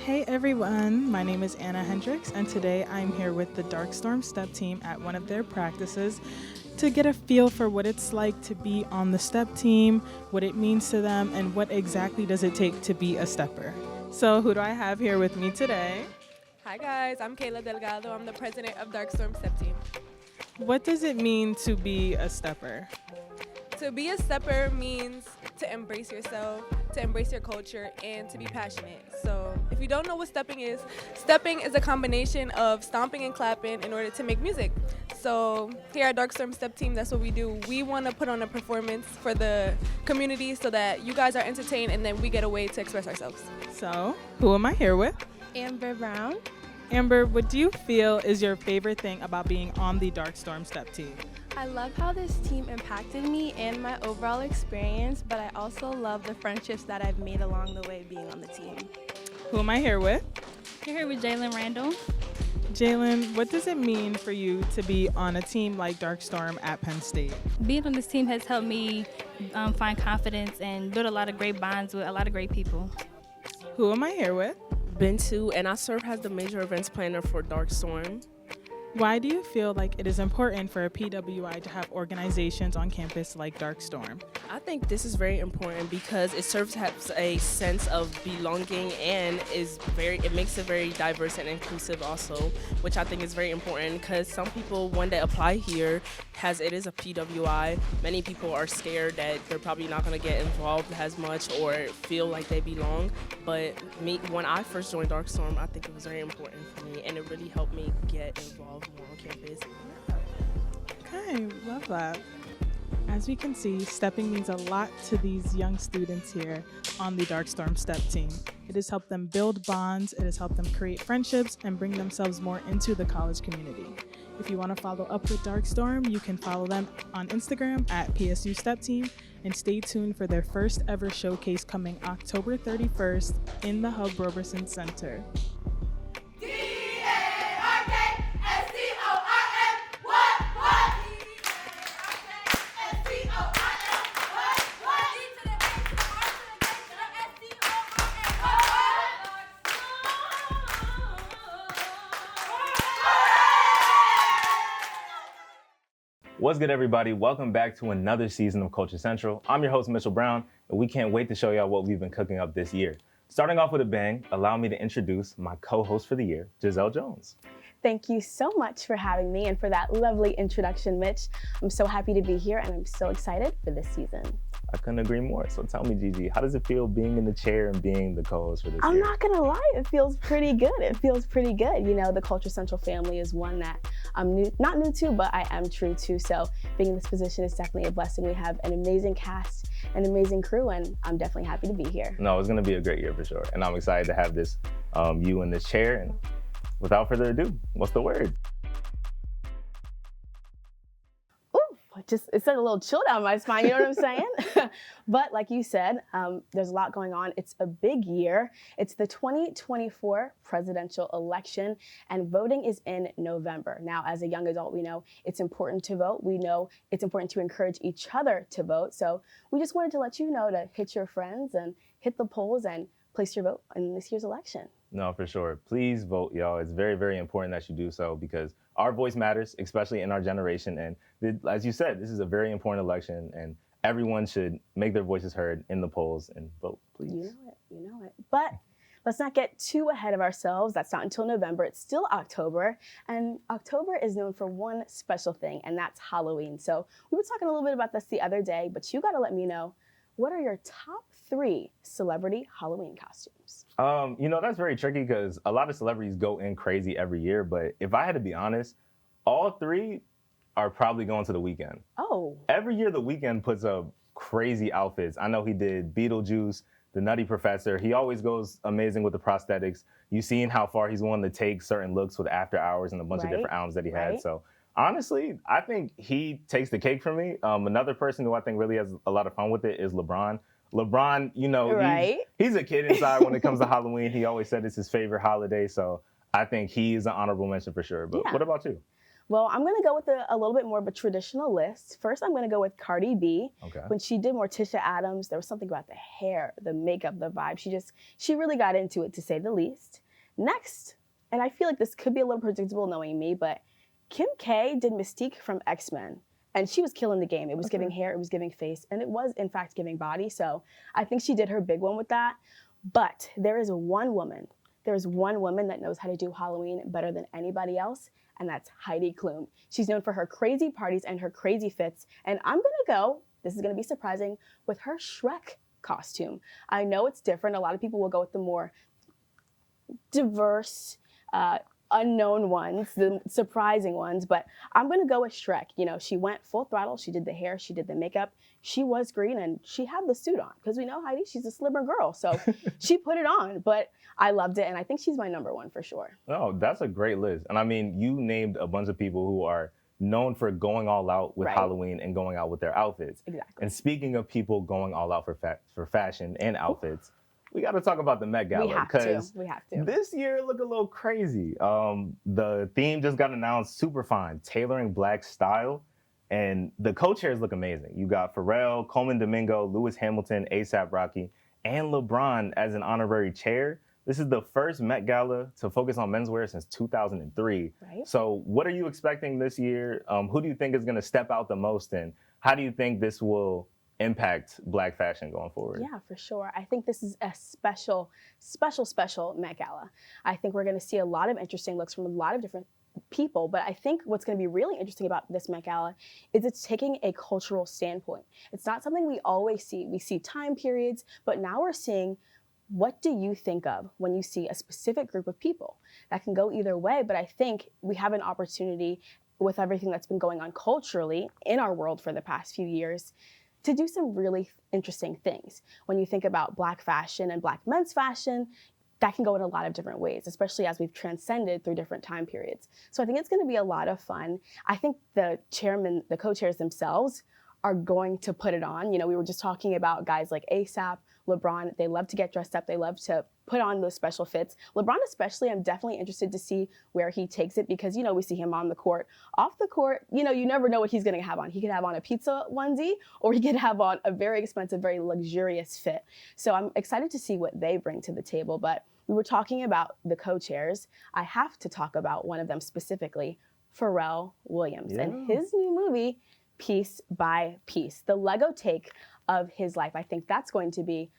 Hey everyone, my name is Anna Hendricks, and today I'm here with the Dark Storm Step team at one of their practices to get a feel for what it's like to be on the step team, what it means to them, and what exactly does it take to be a stepper. So who do I have here with me today? Hi guys, I'm Kayla Delgado. I'm the president of Dark Storm Step Team. What does it mean to be a stepper? To be a stepper means to embrace yourself, to embrace your culture, and to be passionate. So if you don't know what stepping is a combination of stomping and clapping in order to make music. So here at Dark Storm Step Team, that's what we do. We want to put on a performance for the community so that you guys are entertained and then we get a way to express ourselves. So, who am I here with? Amber Brown. Amber, what do you feel is your favorite thing about being on the Dark Storm Step team? I love how this team impacted me and my overall experience, but I also love the friendships that I've made along the way being on the team. Who am I here with? You're here with Jalen Randall. Jalen, what does it mean for you to be on a team like Dark Storm at Penn State? Being on this team has helped me find confidence and build a lot of great bonds with a lot of great people. Who am I here with? Bintu, and I serve as the major events planner for Dark Storm. Why do you feel like it is important for a PWI to have organizations on campus like Dark Storm? I think this is very important because it serves as a sense of belonging and it makes it very diverse and inclusive also, which I think is very important because some people, when they apply here, it is a PWI, many people are scared that they're probably not going to get involved as much or feel like they belong. But when I first joined Dark Storm, I think it was very important for me and it really helped me get involved more on campus. Okay, love that. As we can see, stepping means a lot to these young students here on the Dark Storm Step team. It has helped them build bonds, it has helped them create friendships, and bring themselves more into the college community. If you want to follow up with Dark Storm, you can follow them on Instagram at PSU Step Team, and stay tuned for their first ever showcase coming October 31st in the Hub Roberson Center. What's good, everybody? Welcome back to another season of Culture Central. I'm your host, Mitchell Brown, and we can't wait to show y'all what we've been cooking up this year. Starting off with a bang, allow me to introduce my co-host for the year, GiGi Jones. Thank you so much for having me and for that lovely introduction, Mitch. I'm so happy to be here and I'm so excited for this season. I couldn't agree more. So tell me, GiGi, how does it feel being in the chair and being the co-host for this year? I'm not gonna lie, it feels pretty good. You know, the Culture Central family is one that I'm not new to, but I am true to. So being in this position is definitely a blessing. We have an amazing cast, an amazing crew, and I'm definitely happy to be here. No, it's gonna be a great year for sure. And I'm excited to have this, you in this chair. And without further ado, what's the word? It sent a little chill down my spine, you know what I'm saying? But like you said, there's a lot going on. It's a big year. It's the 2024 presidential election, and voting is in November. Now, as a young adult, we know it's important to vote. We know it's important to encourage each other to vote. So we just wanted to let you know to hit your friends and hit the polls and place your vote in this year's election. No, for sure. Please vote, y'all. It's very, very important that you do so because our voice matters, especially in our generation. And as you said, this is a very important election and everyone should make their voices heard in the polls and vote, please. You know it. But let's not get too ahead of ourselves. That's not until November. It's still October. And October is known for one special thing, and that's Halloween. So we were talking a little bit about this the other day, but you got to let me know, what are your top 3 celebrity Halloween costumes? That's very tricky because a lot of celebrities go in crazy every year. But if I had to be honest, all 3 are probably going to The Weeknd. Oh. Every year, The Weeknd puts up crazy outfits. I know he did Beetlejuice, The Nutty Professor. He always goes amazing with the prosthetics. You've seen how far he's willing to take certain looks with After Hours and a bunch of different albums that he had. So honestly, I think he takes the cake for me. Another person who I think really has a lot of fun with it is LeBron. LeBron, he's a kid inside when it comes to Halloween. He always said it's his favorite holiday. So I think he is an honorable mention for sure. But what about you? Well, I'm going to go with a little bit more of a traditional list. First, I'm going to go with Cardi B. Okay. When she did Morticia Adams, there was something about the hair, the makeup, the vibe. She really got into it, to say the least. Next, and I feel like this could be a little predictable knowing me, but Kim K did Mystique from X-Men. And she was killing the game. It was giving hair, it was giving face, and it was, in fact, giving body. So I think she did her big one with that. But there is one woman that knows how to do Halloween better than anybody else, and that's Heidi Klum. She's known for her crazy parties and her crazy fits, and I'm gonna go, this is gonna be surprising, with her Shrek costume. I know it's different. A lot of people will go with the more diverse, unknown ones, the surprising ones, but I'm gonna go with Shrek. You know, she went full throttle, she did the hair, she did the makeup, she was green, and she had the suit on, because we know Heidi, she's a slimmer girl, so she put it on, but I loved it, and I think she's my number one for sure. Oh, that's a great list. And I mean, you named a bunch of people who are known for going all out with Halloween and going out with their outfits. Exactly. And speaking of people going all out for fashion and outfits, we got to talk about the Met Gala, because we have to. This year looked a little crazy. The theme just got announced, super fine, tailoring Black style, and the co-chairs look amazing. You got Pharrell, Coleman Domingo, Lewis Hamilton, A$AP Rocky, and LeBron as an honorary chair. This is the first Met Gala to focus on menswear since 2003. Right. So what are you expecting this year? Who do you think is going to step out the most, and how do you think this will impact Black fashion going forward? Yeah, for sure. I think this is a special Met Gala. I think we're going to see a lot of interesting looks from a lot of different people, but I think what's going to be really interesting about this Met Gala is it's taking a cultural standpoint. It's not something we always see. We see time periods, but now we're seeing, what do you think of when you see a specific group of people? That can go either way, but I think we have an opportunity with everything that's been going on culturally in our world for the past few years to do some really interesting things. When you think about Black fashion and Black men's fashion, that can go in a lot of different ways, especially as we've transcended through different time periods. So I think it's gonna be a lot of fun. I think the chairmen, the co-chairs themselves are going to put it on. You know, we were just talking about guys like A$AP, LeBron, they love to get dressed up, they love to put on those special fits. LeBron especially, I'm definitely interested to see where he takes it, because, you know, we see him on the court. Off the court, you know, you never know what he's gonna have on. He could have on a pizza onesie, or he could have on a very expensive, very luxurious fit. So I'm excited to see what they bring to the table, but we were talking about the co-chairs. I have to talk about one of them specifically, Pharrell Williams, and his new movie, Piece by Piece, the Lego take of his life. I think that's going to be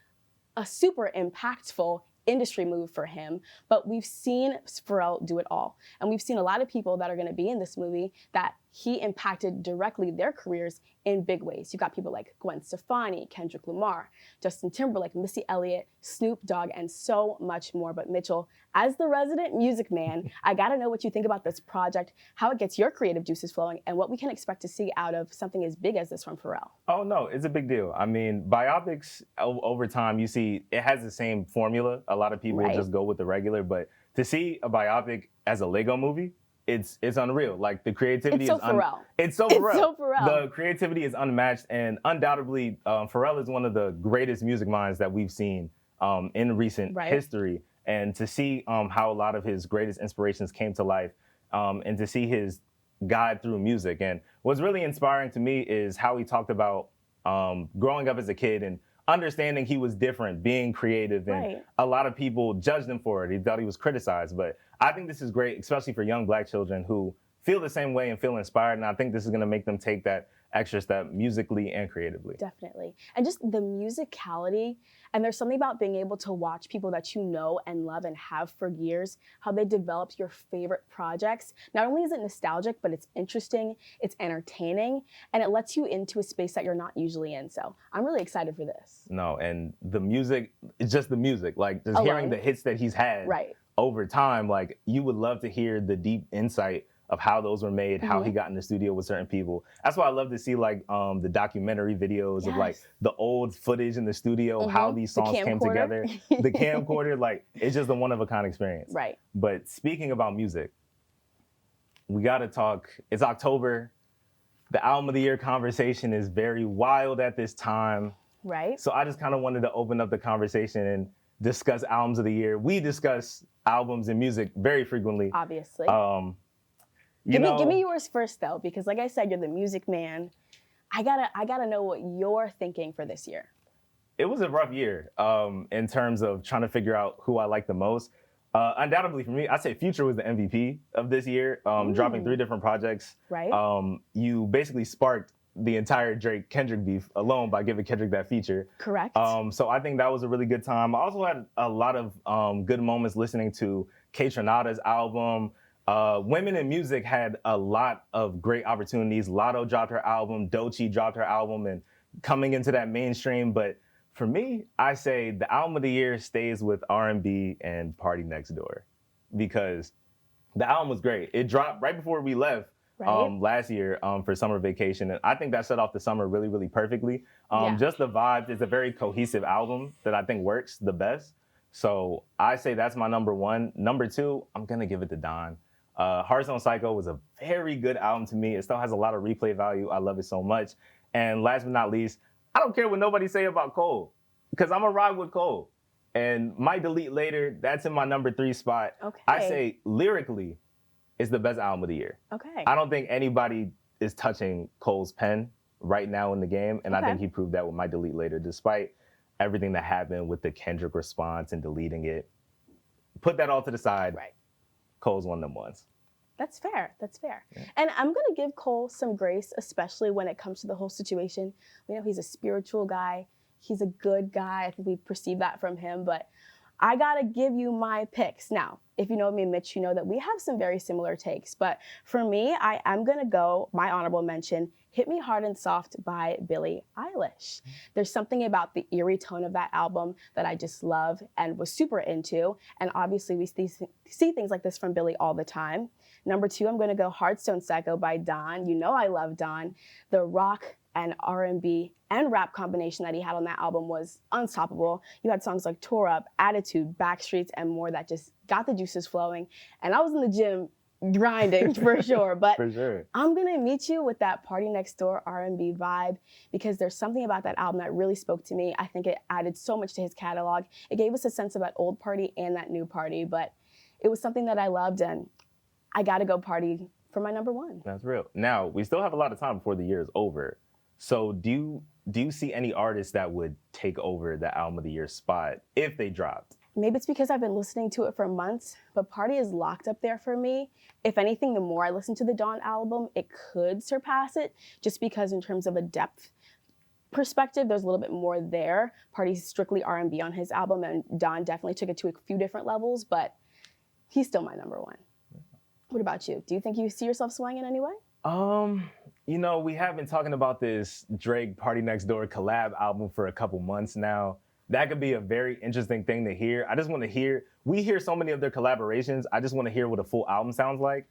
a super impactful industry move for him, but we've seen Pharrell do it all. And we've seen a lot of people that are gonna be in this movie that he impacted directly their careers in big ways. You've got people like Gwen Stefani, Kendrick Lamar, Justin Timberlake, Missy Elliott, Snoop Dogg, and so much more. But Mitchell, as the resident music man, I gotta know what you think about this project, how it gets your creative juices flowing, and what we can expect to see out of something as big as this from Pharrell. Oh no, it's a big deal. I mean, biopics over time, you see it has the same formula. A lot of people just go with the regular, but to see a biopic as a Lego movie, it's unreal. Like the creativity it's so Pharrell. It's so Pharrell. It's so Pharrell. The creativity is unmatched, and undoubtedly, Pharrell is one of the greatest music minds that we've seen in recent history. And to see how a lot of his greatest inspirations came to life, and to see his guide through music. And what's really inspiring to me is how he talked about growing up as a kid and understanding he was different, being creative, and a lot of people judged him for it. He thought he was criticized, but I think this is great, especially for young Black children who feel the same way and feel inspired, and I think this is gonna make them take that extra step musically and creatively. Definitely. And just the musicality, and there's something about being able to watch people that you know and love and have for years, how they developed your favorite projects. Not only is it nostalgic, but it's interesting, it's entertaining, and it lets you into a space that you're not usually in. So I'm really excited for this. No, and the music, it's just the music, like just hearing the hits that he's had over time, like you would love to hear the deep insight of how those were made, how he got in the studio with certain people. That's why I love to see like the documentary videos of like the old footage in the studio, how these songs came together. The camcorder, like it's just a one of a kind experience. Right. But speaking about music, we gotta talk, it's October. The album of the year conversation is very wild at this time. Right. So I just kind of wanted to open up the conversation and discuss albums of the year. We discuss albums and music very frequently. Obviously. You know, Give me yours first though, because like I said, you're the music man. I gotta know what you're thinking for this year. it was a rough year in terms of trying to figure out who I like the most. Undoubtedly for me, I'd say Future was the MVP of this year, dropping 3 different projects. Right. You basically sparked the entire Drake-Kendrick beef alone by giving Kendrick that feature. Correct. So I think that was a really good time. I also had a lot of good moments listening to K Tronada's album. Women in music had a lot of great opportunities. Lotto dropped her album, Doechii dropped her album, and coming into that mainstream. But for me, I say the album of the year stays with R&B and Party Next Door, because the album was great. It dropped right before we left last year for summer vacation, and I think that set off the summer really, really perfectly. Just the vibes. It's a very cohesive album that I think works the best. So I say that's my number 1. Number 2, I'm gonna give it to Don. Hearthstone Psycho was a very good album to me. It still has a lot of replay value. I love it so much. And last but not least, I don't care what nobody say about Cole, because I'm gonna ride with Cole. And Might Delete Later, that's in my number 3 spot. Okay. I say lyrically, it's the best album of the year. Okay. I don't think anybody is touching Cole's pen right now in the game, and I think he proved that with Might Delete Later, despite everything that happened with the Kendrick response and deleting it. Put that all to the side. Right. Cole's one of them ones. That's fair. That's fair. Yeah. And I'm going to give Cole some grace, especially when it comes to the whole situation. We know he's a spiritual guy. He's a good guy. I think we perceive that from him. But I got to give you my picks. Now, if you know me, Mitch, you know that we have some very similar takes. But for me, I am going to go, my honorable mention, Hit Me Hard and Soft by Billie Eilish. There's something about the eerie tone of that album that I just love and was super into. And obviously we see things like this from Billie all the time. Number 2, I'm going to go Hearthstone Psycho by Don. You know I love Don. The rock and R&B and rap combination that he had on that album was unstoppable. You had songs like Tore Up, Attitude, Backstreets, and more that just got the juices flowing. And I was in the gym grinding for sure. But For sure. I'm gonna meet you with that Party Next Door R&B vibe, because there's something about that album that really spoke to me. I think it added so much to his catalog. It gave us a sense of that old Party and that new Party, but it was something that I loved, and I gotta go Party for my number 1. That's real. Now, we still have a lot of time before the year is over. So do you see any artists that would take over the album of the year spot if they dropped? Maybe it's because I've been listening to it for months, but Party is locked up there for me. If anything, the more I listen to the Dawn album, it could surpass it, just because in terms of a depth perspective, there's a little bit more there. Party's strictly R&B on his album, and Dawn definitely took it to a few different levels, but he's still my number 1. What about you? Do you think you see yourself swaying in any way? You know, we have been talking about this Drake Party Next Door collab album for a couple months now. That could be a very interesting thing to hear. I just want to hear, we hear so many of their collaborations. I just want to hear what a full album sounds like.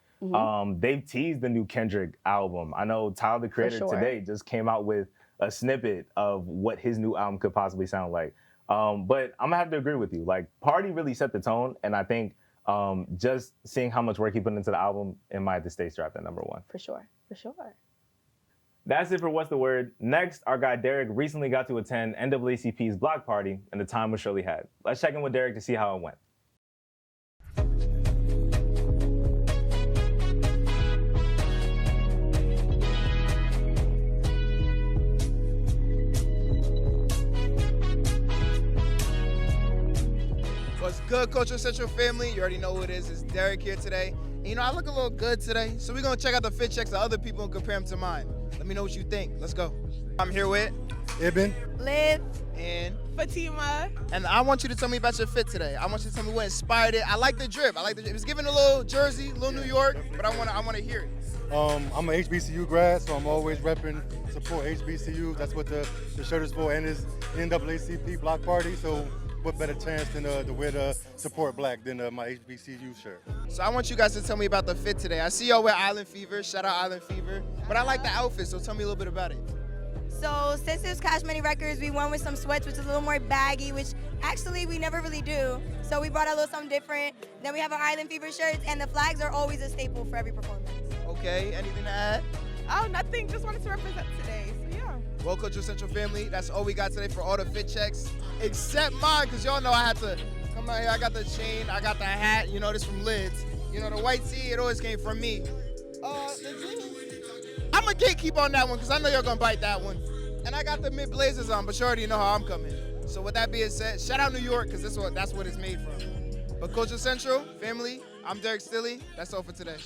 They've teased the new Kendrick album. I know Tyler, the Creator, today just came out with a snippet of what his new album could possibly sound like. But I'm gonna have to agree with you. Like, Party really set the tone, and I think just seeing how much work he put into the album, it might have to stay strapped at number 1. For sure, for sure. That's it for What's the Word. Next, our guy Derrick recently got to attend NAACP's Block Party, and the time was surely had. Let's check in with Derrick to see how it went. What's good, Culture Central family? You already know who it is. It's Derrick here today. And you know, I look a little good today, so we're gonna check out the fit checks of other people and compare them to mine. Let me know what you think. Let's go. I'm here with Ibn, Liz, and Fatima. and I want you to tell me about your fit today. I want you to tell me what inspired it. I like the drip. It was giving a little Jersey, a little New York, but I wanna hear it. I'm an HBCU grad, so I'm always repping support HBCUs. That's what the shirt is for, and it's NAACP Block Party. So what better chance than to wear the support black than my HBCU shirt? So I want you guys to tell me about the fit today. I see y'all wear Island Fever. Shout out Island Fever. But I like the outfit, so tell me a little bit about it. So since it's Cash Money Records, we went with some sweats, which is a little more baggy, which actually we never really do. So we brought a little something different. Then we have our Island Fever shirts, and the flags are always a staple for every performance. Okay, anything to add? Oh, nothing. Just wanted to represent today. So yeah. Well, Culture Central family, that's all we got today for all the fit checks, except mine, because y'all know I had to come out here. I got the chain, I got the hat, you know this from Lids. You know, the white tee, it always came from me. I'm a gatekeep on that one because I know you're gonna bite that one. And I got the mid blazers on, but you already know how I'm coming. So with that being said, shout out New York because that's what it's made from. But Culture Central, family, I'm Derrick Stilley. That's all for today.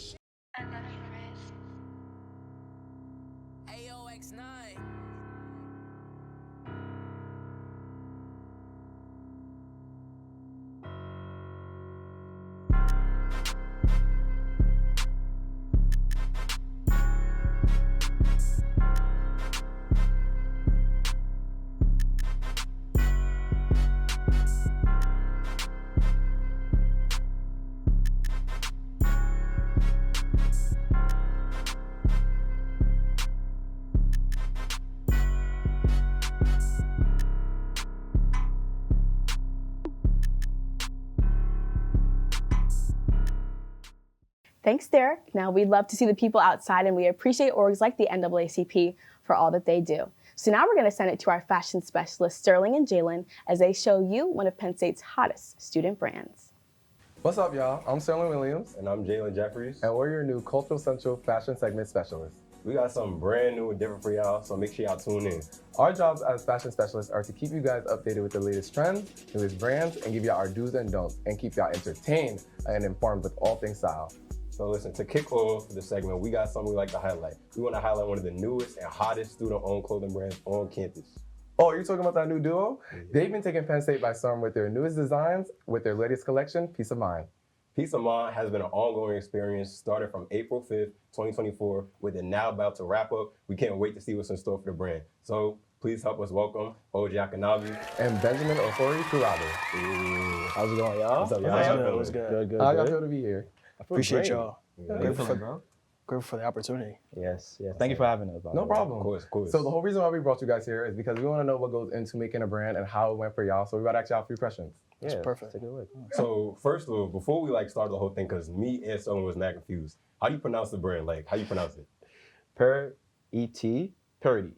Thanks, Derrick. Now, we'd love to see the people outside, and we appreciate orgs like the NAACP for all that they do. So now we're going to send it to our fashion specialists, Sterling and Jaylen, as they show you one of Penn State's hottest student brands. What's up, y'all? I'm Pharrell Williams. And I'm Jaylen Jeffries. And we're your new Cultural Central Fashion Segment Specialists. We got something brand new and different for y'all, so make sure y'all tune in. Our jobs as fashion specialists are to keep you guys updated with the latest trends, newest brands, and give y'all our do's and don'ts, and keep y'all entertained and informed with all things style. So listen, to kick off the segment, we got something we like to highlight. We want to highlight one of the newest and hottest student-owned clothing brands on campus. Oh, you're talking about that new duo? Mm-hmm. They've been taking Penn State by storm with their newest designs, with their latest collection, Peace of Mind. Peace of Mind has been an ongoing experience, started from April 5th, 2024, with it now about to wrap up. We can't wait to see what's in store for the brand. So please help us welcome OJ Akinabi and Benjamin Ofori Kurabe. How's it going, y'all? What's up, y'all? What's good? How y'all feel to be here? Appreciate y'all. Grateful for the opportunity. Yes. Thank you for having us. No problem. Of course. So the whole reason why we brought you guys here is because we want to know what goes into making a brand and how it went for y'all. So we got to ask y'all a few questions. That's perfect. Take it away. So first of all, before we start the whole thing, because me and someone was not confused. How do you pronounce the brand? How you pronounce it? PurET, purity.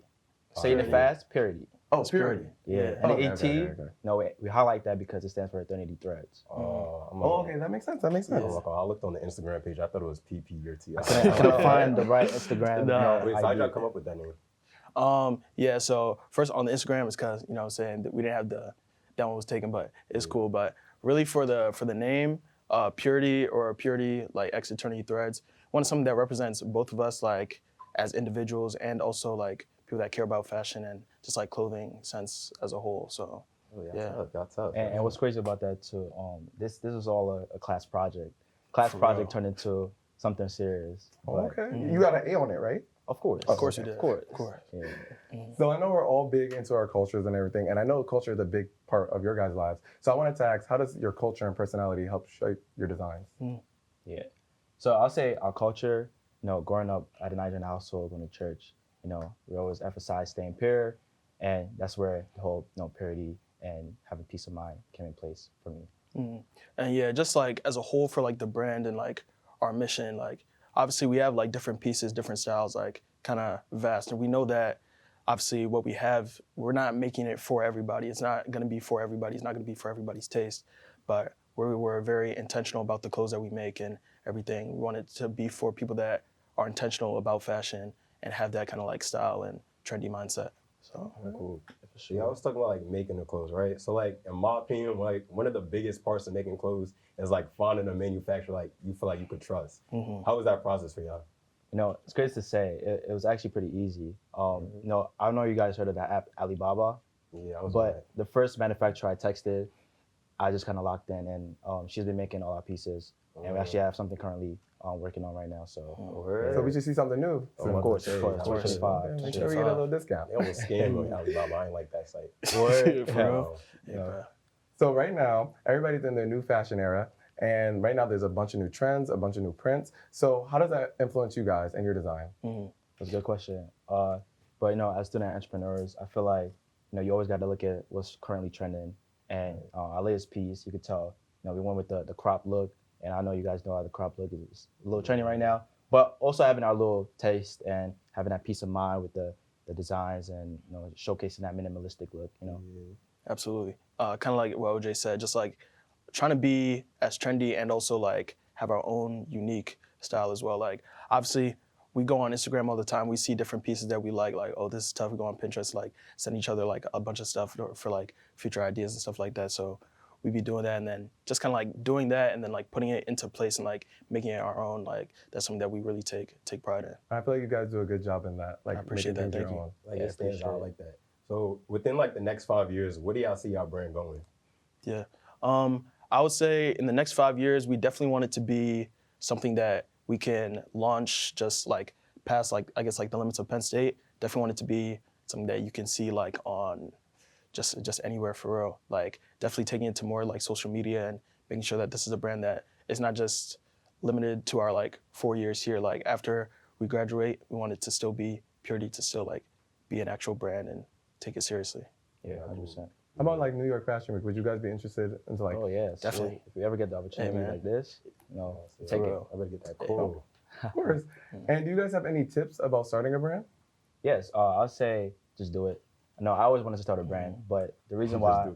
Saying it fast, purity. Oh, purity. Yeah. And the AT, no, we highlight that because it stands for Eternity Threads. Okay, that makes sense. I looked on the Instagram page. I thought it was PP or T. I couldn't find the right Instagram. Wait, so how did y'all come up with that name? So first on the Instagram is because, you know what I'm saying, we didn't have that one was taken, but it's cool. But really for the name, purity like X Eternity Threads, wanted something that represents both of us as individuals and also people that care about fashion and just clothing sense as a whole. So That's tough. And what's crazy about that too, this was all a class project. Class project turned into something serious. Okay. You got an A on it, right? Of course. Of course you did. Of course. Yeah. So I know we're all big into our cultures and everything, and I know culture is a big part of your guys' lives. So I wanted to ask, how does your culture and personality help shape your designs? Yeah. So I'll say our culture, growing up at a Nigerian household, going to church, we always emphasize staying pure, and that's where the whole purity and having peace of mind came in place for me. And just as a whole for the brand and our mission, obviously we have different pieces, different styles, kind of vast, and we know that obviously what we have, we're not making it for everybody. It's not going to be for everybody. It's not going to be for everybody's taste, but we're very intentional about the clothes that we make and everything. We want it to be for people that are intentional about fashion and have that kind of style and trendy mindset. So cool. Sure. Yeah, I was talking about making the clothes, right? So in my opinion, one of the biggest parts of making clothes is finding a manufacturer you feel you could trust. How was that process for y'all? It's crazy to say. It was actually pretty easy. I don't know if you guys heard of that app, Alibaba. Yeah, I was. But the first manufacturer I texted, I just kind of locked in, and she's been making all our pieces, and we actually have something currently working on right now. So we should see something new. Of course. Make sure we get a little discount. They almost scammed me on Alibaba. I ain't like that site. For real? So right now, everybody's in their new fashion era, and right now there's a bunch of new trends, a bunch of new prints. So how does that influence you guys and your design? That's a good question. But as student entrepreneurs, I feel you always got to look at what's currently trending. And our latest piece, you could tell, we went with the crop look. And I know you guys know how the crop look is a little trendy right now, but also having our little taste and having that peace of mind with the designs and showcasing that minimalistic look. Absolutely. Kind of like what OJ said, just trying to be as trendy and also have our own unique style as well. Obviously we go on Instagram all the time. We see different pieces that we like, oh, this is tough. We go on Pinterest, like send each other like a bunch of stuff for like future ideas and stuff like that. So we be doing that and then just kind of like doing that and then like putting it into place and like making it our own. Like that's something that we really take pride in. I feel like you guys do a good job in that. Like I appreciate that. Thank you. Like it stands out like that. So within like the next 5 years, where do y'all see y'all brand going? Yeah, I would say in the next 5 years, we definitely want it to be something that we can launch just like past like, I guess like the limits of Penn State. Definitely want it to be something that you can see like on just anywhere for real. Like definitely taking it to more like social media and making sure that this is a brand that is not just limited to our like 4 years here. Like after we graduate, we want it to still be PurET, to still like be an actual brand and take it seriously. Yeah, 100%. How about like New York Fashion Week? Would you guys be interested into like? Oh yes, definitely. If we ever get the opportunity like this, take it. I better get that cool. Of course. And do you guys have any tips about starting a brand? Yes, I'll say just do it. No, I always wanted to start a brand, but the reason why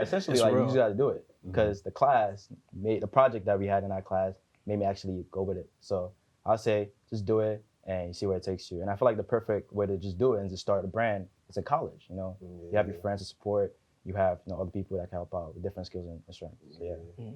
essentially like you just got to do it because the project that we had in our class made me actually go with it. So I'll say just do it and you see where it takes you. And I feel like the perfect way to just do it and just start a brand is in college. You know, you have your friends to support. You have other people that can help out with different skills and strengths. So, yeah.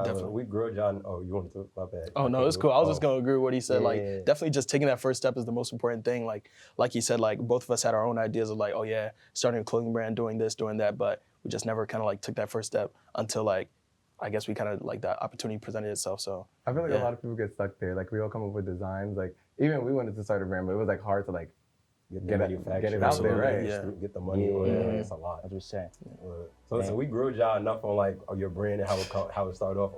Definitely. We grilled y'all. Oh, you want to talk about that? Oh, no, it's cool. I was just going to agree with what he said. Like, definitely just taking that first step is the most important thing. Like he said, like, both of us had our own ideas of like, oh, yeah, starting a clothing brand, doing this, doing that. But we just never kind of like took that first step until like, I guess we kind of like that opportunity presented itself. So I feel like a lot of people get stuck there. Like we all come up with designs. Like even we wanted to start a brand, but it was like hard to like get it out there, right? Yeah. Get the money. It's a lot. 100%. So we grilled y'all enough on like your brand and how it started off.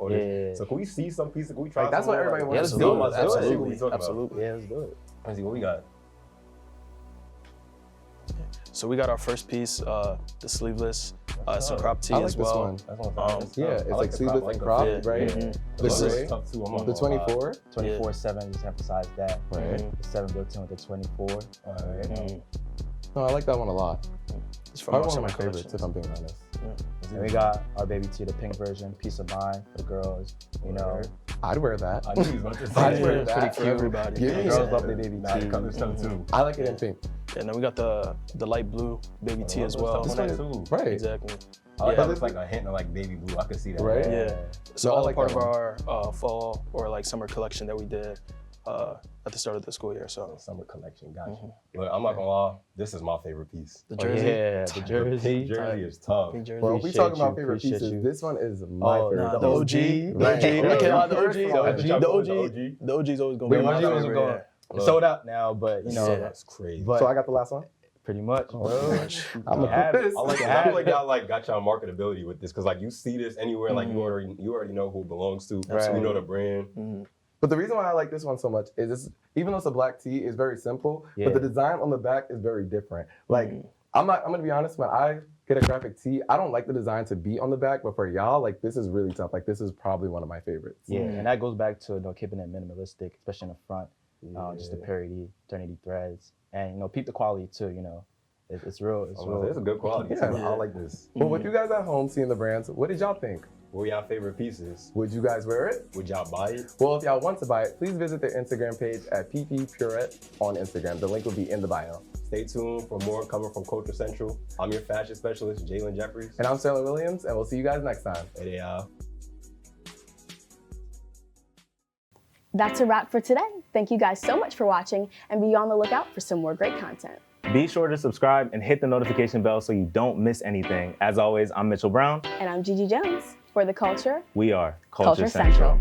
So can we see some pieces? Can we try? Like, that's what everybody wants to do. Absolutely. Yeah, let's do it. Let's see what we got. So we got our first piece, the sleeveless. It's a crop tee like as well. This one. It's like sleeveless and crop, right? This is the 24. 24/7, just emphasize that. Right. The 7 built in with the 24. No, I like that one a lot. It's probably one of my favorites, if I'm being honest. And we got our baby tee, the pink version, peace of mind for the girls. I'd wear that. I knew he was about to say I'd wear that. Pretty cute. Everybody. Girls love the baby tee. The color stuff too. I like it in pink. And then we got the light blue baby tee as well. Right. Exactly. I like that it's like a hint of like baby blue. I could see that. Right. Yeah. So all part of our fall or like summer collection that we did at the start of the school year. So summer collection, gotcha. Look, I'm not gonna lie, this is my favorite piece. The jersey. The jersey. The jersey is tough. Well, if we talk about favorite pieces, this one is my favorite. The OG. Right. The OG is always gonna be my favorite. It's sold out now, but that's crazy. So I got the last one. Pretty much. I'm gonna put this. I like it. I feel like y'all like got y'all marketability with this because like you see this anywhere, like you already know who it belongs to. Right. You know the brand. But the reason why I like this one so much is this, even though it's a black tee, it's very simple, but the design on the back is very different. Like I'm gonna be honest, when I get a graphic tee, I don't like the design to be on the back, but for y'all, like this is really tough. Like this is probably one of my favorites. Yeah, and that goes back to keeping it minimalistic, especially in the front. Just the PurET, eternity threads, and peep the quality too. It's real. It's a good quality. Yeah. I like this. Well, with you guys at home seeing the brands, what did y'all think? What were y'all favorite pieces? Would you guys wear it? Would y'all buy it? Well, if y'all want to buy it, please visit their Instagram page at PurET on Instagram. The link will be in the bio. Stay tuned for more coming from Culture Central. I'm your fashion specialist, Jaylen Jeffries. And I'm Pharrell Williams, and we'll see you guys next time. Hey, y'all. That's a wrap for today. Thank you guys so much for watching, and be on the lookout for some more great content. Be sure to subscribe and hit the notification bell so you don't miss anything. As always, I'm Mitchell Brown. And I'm GiGi Jones. For the culture, We are Culture Central.